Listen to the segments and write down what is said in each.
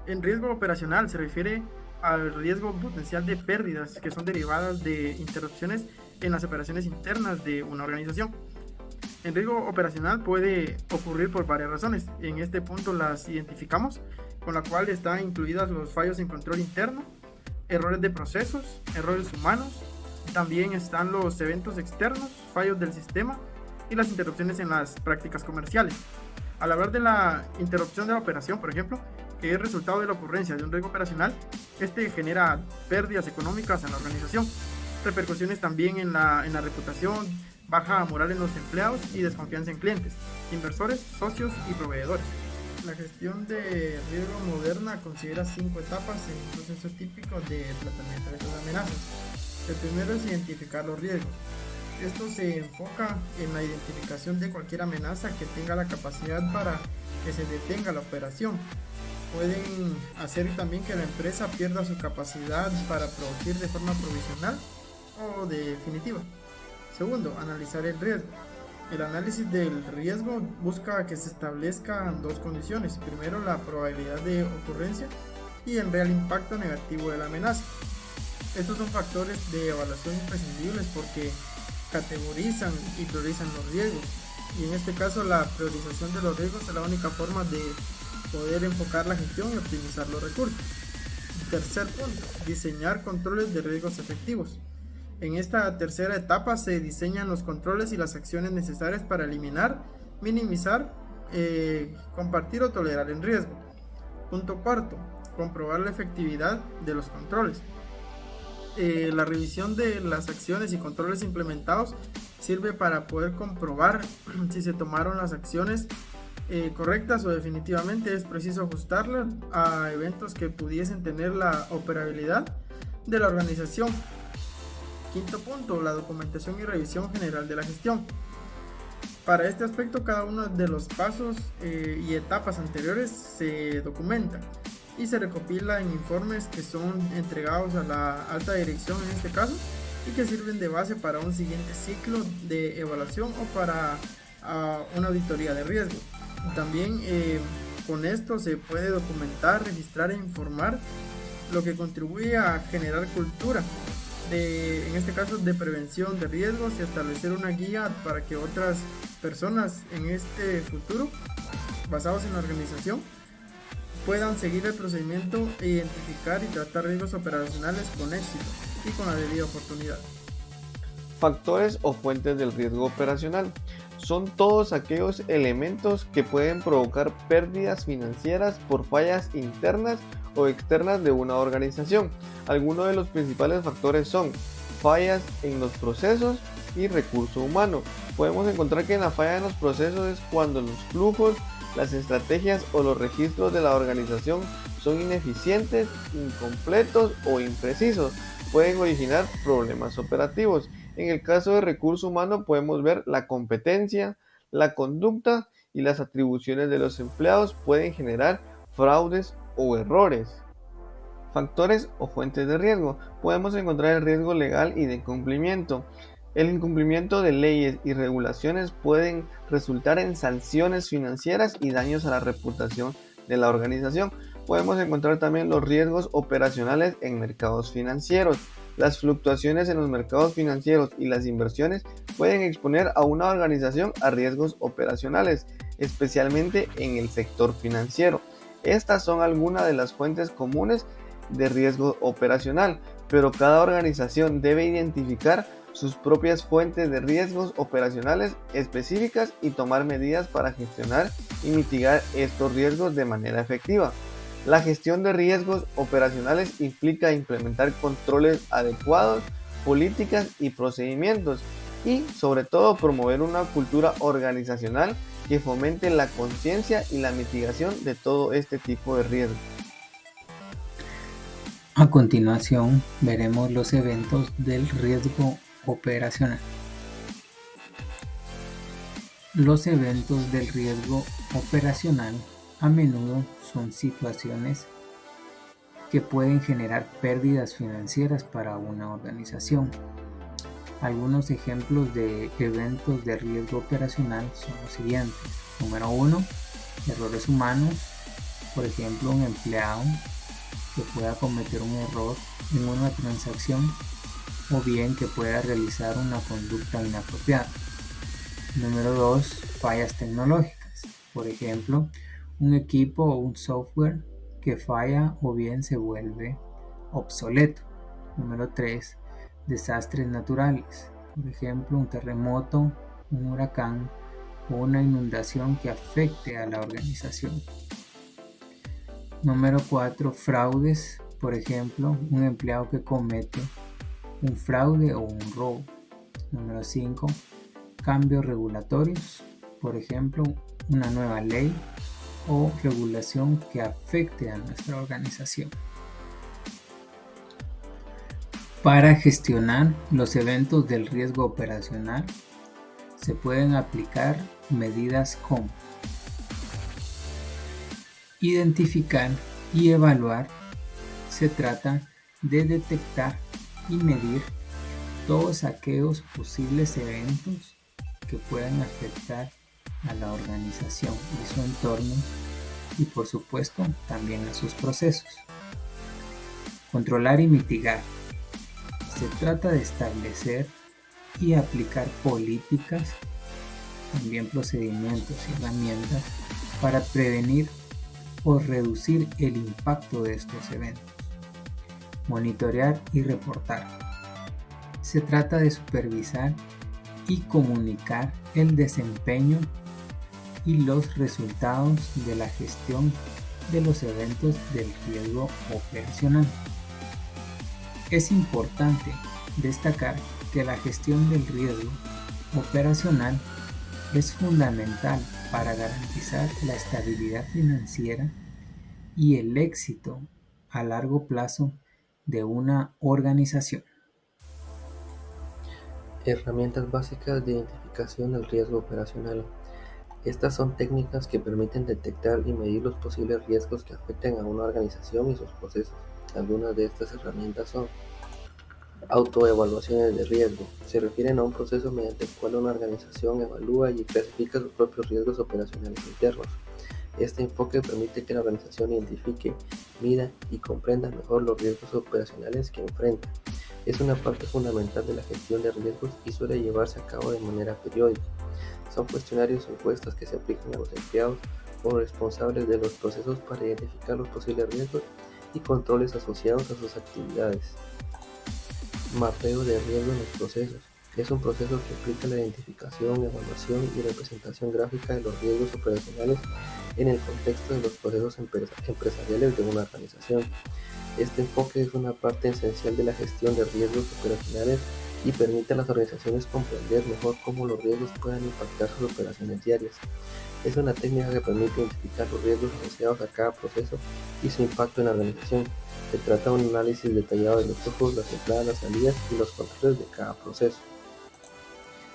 En riesgo operacional se refiere al riesgo potencial de pérdidas que son derivadas de interrupciones en las operaciones internas de una organización. El riesgo operacional puede ocurrir por varias razones. En este punto las identificamos, con la cual están incluidas los fallos en control interno, errores de procesos, errores humanos. También están los eventos externos, fallos del sistema y las interrupciones en las prácticas comerciales. Al hablar de la interrupción de la operación, por ejemplo, que es resultado de la ocurrencia de un riesgo operacional, este genera pérdidas económicas en la organización, repercusiones también en la reputación, baja moral en los empleados y desconfianza en clientes, inversores, socios y proveedores. La gestión de riesgo moderna considera 5 etapas en un proceso típico de tratamiento de las amenazas. El primero es identificar los riesgos. Esto se enfoca en la identificación de cualquier amenaza que tenga la capacidad para que se detenga la operación. Pueden hacer también que la empresa pierda su capacidad para producir de forma provisional o definitiva. Segundo, analizar el riesgo. El análisis del riesgo busca que se establezcan dos condiciones. Primero, la probabilidad de ocurrencia y el real impacto negativo de la amenaza. Estos son factores de evaluación imprescindibles porque categorizan y priorizan los riesgos. Y en este caso, la priorización de los riesgos es la única forma de poder enfocar la gestión y optimizar los recursos. Tercer punto, diseñar controles de riesgos efectivos. En esta tercera etapa se diseñan los controles y las acciones necesarias para eliminar, minimizar, compartir o tolerar el riesgo. Punto cuarto, comprobar la efectividad de los controles. La revisión de las acciones y controles implementados sirve para poder comprobar si se tomaron las acciones correctas o definitivamente es preciso ajustarlas a eventos que pudiesen tener la operabilidad de la organización. Quinto punto, la documentación y revisión general de la gestión. Para este aspecto, cada uno de los pasos y etapas anteriores se documenta y se recopila en informes que son entregados a la alta dirección en este caso y que sirven de base para un siguiente ciclo de evaluación o para una auditoría de riesgo. También con esto se puede documentar, registrar e informar, lo que contribuye a generar cultura en este caso de prevención de riesgos y establecer una guía para que otras personas en este futuro, basados en la organización, puedan seguir el procedimiento e identificar y tratar riesgos operacionales con éxito y con la debida oportunidad. Factores o fuentes del riesgo operacional son todos aquellos elementos que pueden provocar pérdidas financieras por fallas internas o externas de una organización. Algunos de los principales factores son fallas en los procesos y recurso humano. Podemos encontrar que la falla en los procesos es cuando los flujos, las estrategias o los registros de la organización son ineficientes, incompletos o imprecisos. Pueden originar problemas operativos. En el caso de recurso humano podemos ver la competencia, la conducta y las atribuciones de los empleados pueden generar fraudes o errores. Factores o fuentes de riesgo. Podemos encontrar el riesgo legal y de incumplimiento. El incumplimiento de leyes y regulaciones pueden resultar en sanciones financieras y daños a la reputación de la organización. Podemos encontrar también los riesgos operacionales en mercados financieros. Las fluctuaciones en los mercados financieros y las inversiones pueden exponer a una organización a riesgos operacionales, especialmente en el sector financiero. Estas son algunas de las fuentes comunes de riesgo operacional, pero cada organización debe identificar sus propias fuentes de riesgos operacionales específicas y tomar medidas para gestionar y mitigar estos riesgos de manera efectiva. La gestión de riesgos operacionales implica implementar controles adecuados, políticas y procedimientos y, sobre todo, promover una cultura organizacional que fomente la conciencia y la mitigación de todo este tipo de riesgos. A continuación, veremos los eventos del riesgo operacional. Los eventos del riesgo operacional a menudo son situaciones que pueden generar pérdidas financieras para una organización. Algunos ejemplos de eventos de riesgo operacional son los siguientes. Número 1, errores humanos. Por ejemplo, un empleado que pueda cometer un error en una transacción o bien que pueda realizar una conducta inapropiada. Número 2. Fallas tecnológicas. Por ejemplo, un equipo o un software que falla o bien se vuelve obsoleto. Número 3. Desastres naturales. Por ejemplo, un terremoto, un huracán o una inundación que afecte a la organización. Número 4. Fraudes. Por ejemplo, un empleado que comete un fraude o un robo. Número 5. Cambios regulatorios. Por ejemplo, una nueva ley o regulación que afecte a nuestra organización. Para gestionar los eventos del riesgo operacional, se pueden aplicar medidas como identificar y evaluar. Se trata de detectar y medir todos aquellos posibles eventos que puedan afectar a la organización y su entorno y por supuesto también a sus procesos. Controlar y mitigar. Se trata de establecer y aplicar políticas, también procedimientos y herramientas para prevenir o reducir el impacto de estos eventos. Monitorear y reportar. Se trata de supervisar y comunicar el desempeño y los resultados de la gestión de los eventos del riesgo operacional. Es importante destacar que la gestión del riesgo operacional es fundamental para garantizar la estabilidad financiera y el éxito a largo plazo de una organización. Herramientas básicas de identificación del riesgo operacional. Estas son técnicas que permiten detectar y medir los posibles riesgos que afecten a una organización y sus procesos. Algunas de estas herramientas son autoevaluaciones de riesgo. Se refieren a un proceso mediante el cual una organización evalúa y clasifica sus propios riesgos operacionales internos. Este enfoque permite que la organización identifique, mida y comprenda mejor los riesgos operacionales que enfrenta. Es una parte fundamental de la gestión de riesgos y suele llevarse a cabo de manera periódica. Son cuestionarios o encuestas que se aplican a los empleados o responsables de los procesos para identificar los posibles riesgos y controles asociados a sus actividades. Mapeo de riesgo en los procesos. Es un proceso que implica la identificación, evaluación y representación gráfica de los riesgos operacionales en el contexto de los procesos empresariales de una organización. Este enfoque es una parte esencial de la gestión de riesgos operacionales y permite a las organizaciones comprender mejor cómo los riesgos pueden impactar sus operaciones diarias. Es una técnica que permite identificar los riesgos asociados a cada proceso y su impacto en la organización. Se trata de un análisis detallado de los flujos, las entradas, las salidas y los controles de cada proceso.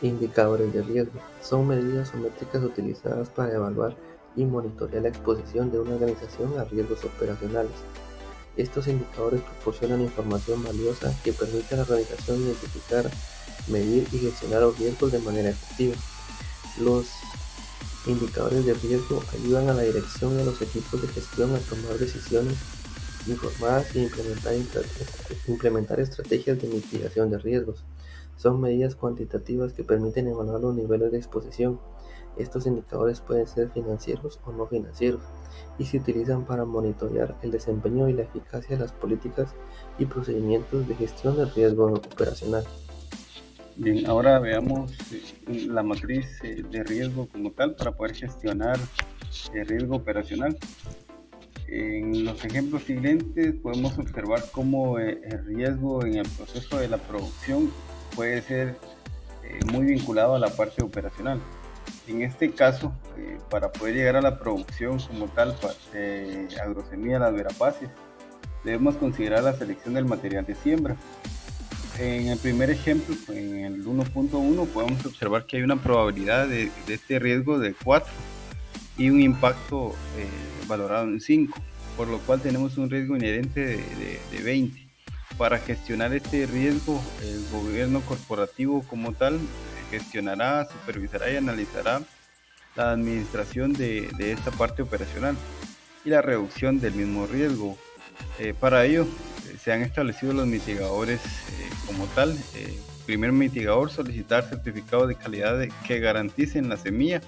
Indicadores de riesgo. Son medidas o métricas utilizadas para evaluar y monitorear la exposición de una organización a riesgos operacionales. Estos indicadores proporcionan información valiosa que permite a la organización identificar, medir y gestionar los riesgos de manera efectiva. Los indicadores de riesgo ayudan a la dirección y a los equipos de gestión a tomar decisiones informadas e implementar estrategias de mitigación de riesgos. Son medidas cuantitativas que permiten evaluar los niveles de exposición. Estos indicadores pueden ser financieros o no financieros y se utilizan para monitorear el desempeño y la eficacia de las políticas y procedimientos de gestión del riesgo operacional. Bien, ahora veamos la matriz de riesgo como tal para poder gestionar el riesgo operacional. En los ejemplos siguientes podemos observar cómo el riesgo en el proceso de la producción puede ser muy vinculado a la parte operacional. En este caso, para poder llegar a la producción como tal de agrosemilla Las Verapaces, debemos considerar la selección del material de siembra. En el primer ejemplo, en el 1.1, podemos observar que hay una probabilidad de este riesgo de 4 y un impacto valorado en 5, por lo cual tenemos un riesgo inherente de 20. Para gestionar este riesgo, el gobierno corporativo como tal gestionará, supervisará y analizará la administración de esta parte operacional. y la reducción del mismo riesgo. Para ello se han establecido los mitigadores como tal. Primer mitigador, solicitar certificados de calidad que garanticen la semilla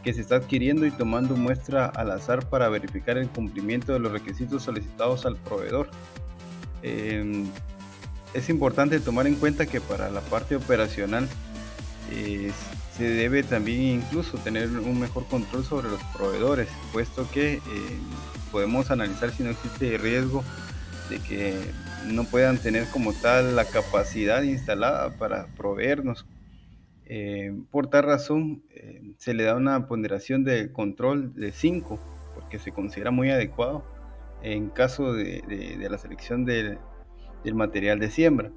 que se está adquiriendo y tomando muestra al azar para verificar el cumplimiento de los requisitos solicitados al proveedor. Es importante tomar en cuenta que para la parte operacional se debe también incluso tener un mejor control sobre los proveedores, puesto que podemos analizar si no existe riesgo de que no puedan tener como tal la capacidad instalada para proveernos. Por tal razón se le da una ponderación de control de 5, porque se considera muy adecuado en caso de la selección del material de siembra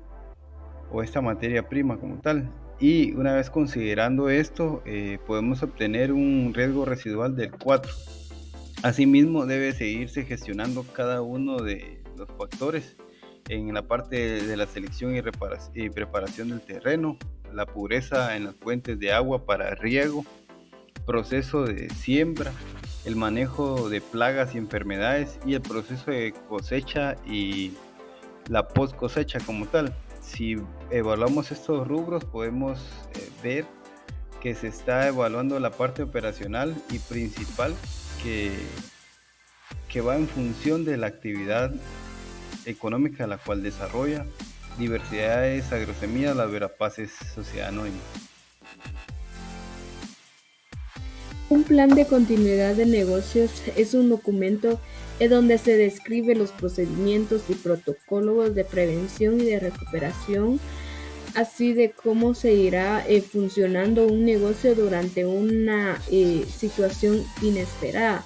o esta materia prima como tal. Y una vez considerando esto, podemos obtener un riesgo residual del 4. Asimismo, debe seguirse gestionando cada uno de los factores en la parte de la selección y preparación del terreno, la pureza en las fuentes de agua para riego, proceso de siembra, el manejo de plagas y enfermedades y el proceso de cosecha y la post cosecha como tal. Si evaluamos estos rubros, podemos ver que se está evaluando la parte operacional y principal que va en función de la actividad económica la cual desarrolla Diversidades Agrosemillas Las Verapaces Sociedad Anónima. Un plan de continuidad de negocios es un documento en donde se describen los procedimientos y protocolos de prevención y de recuperación, así de cómo se irá funcionando un negocio durante una situación inesperada.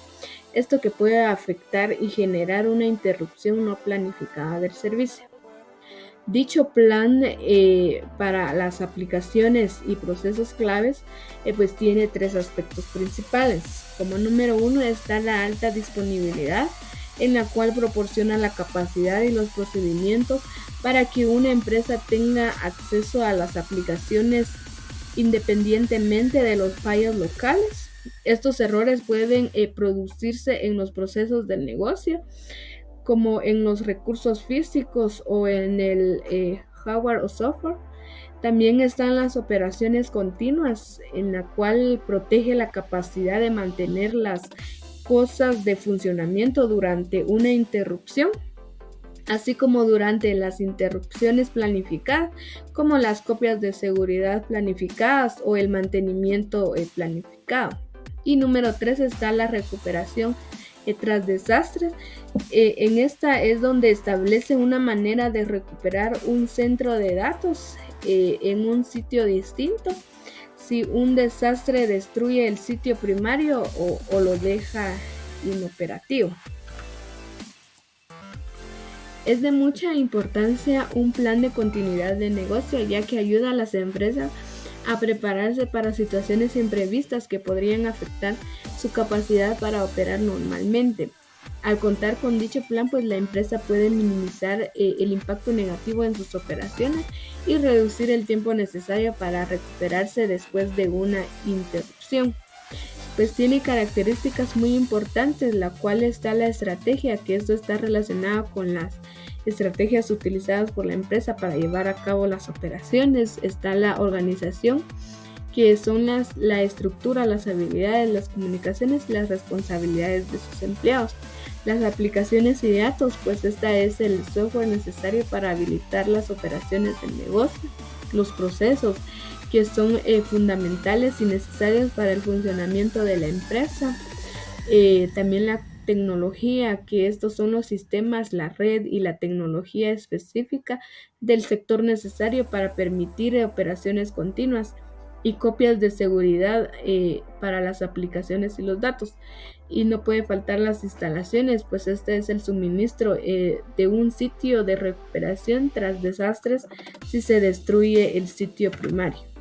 Esto que puede afectar y generar una interrupción no planificada del servicio. Dicho plan para las aplicaciones y procesos claves pues tiene 3 aspectos principales. Como número 1 está la alta disponibilidad, en la cual proporciona la capacidad y los procedimientos para que una empresa tenga acceso a las aplicaciones independientemente de los fallos locales. Estos errores pueden producirse en los procesos del negocio, como en los recursos físicos o en el hardware o software. También están las operaciones continuas, en la cual protege la capacidad de mantener las cosas de funcionamiento durante una interrupción, así como durante las interrupciones planificadas, como las copias de seguridad planificadas o el mantenimiento planificado. Y número 3 está la recuperación tras desastres. En esta es donde establece una manera de recuperar un centro de datos en un sitio distinto si un desastre destruye el sitio primario o lo deja inoperativo. Es de mucha importancia un plan de continuidad de negocio, ya que ayuda a las empresas a prepararse para situaciones imprevistas que podrían afectar su capacidad para operar normalmente. Al contar con dicho plan, pues la empresa puede minimizar el impacto negativo en sus operaciones y reducir el tiempo necesario para recuperarse después de una interrupción. Pues tiene características muy importantes, la cual está la estrategia, que esto está relacionado con las estrategias utilizadas por la empresa para llevar a cabo las operaciones. Está la organización, que son la estructura, las habilidades, las comunicaciones y las responsabilidades de sus empleados. Las aplicaciones y datos, pues esta es el software necesario para habilitar las operaciones del negocio. Los procesos, que son fundamentales y necesarios para el funcionamiento de la empresa. También la tecnología, que estos son los sistemas, la red y la tecnología específica del sector necesario para permitir operaciones continuas, y copias de seguridad para las aplicaciones y los datos. Y no puede faltar las instalaciones, pues este es el suministro de un sitio de recuperación tras desastres si se destruye el sitio primario.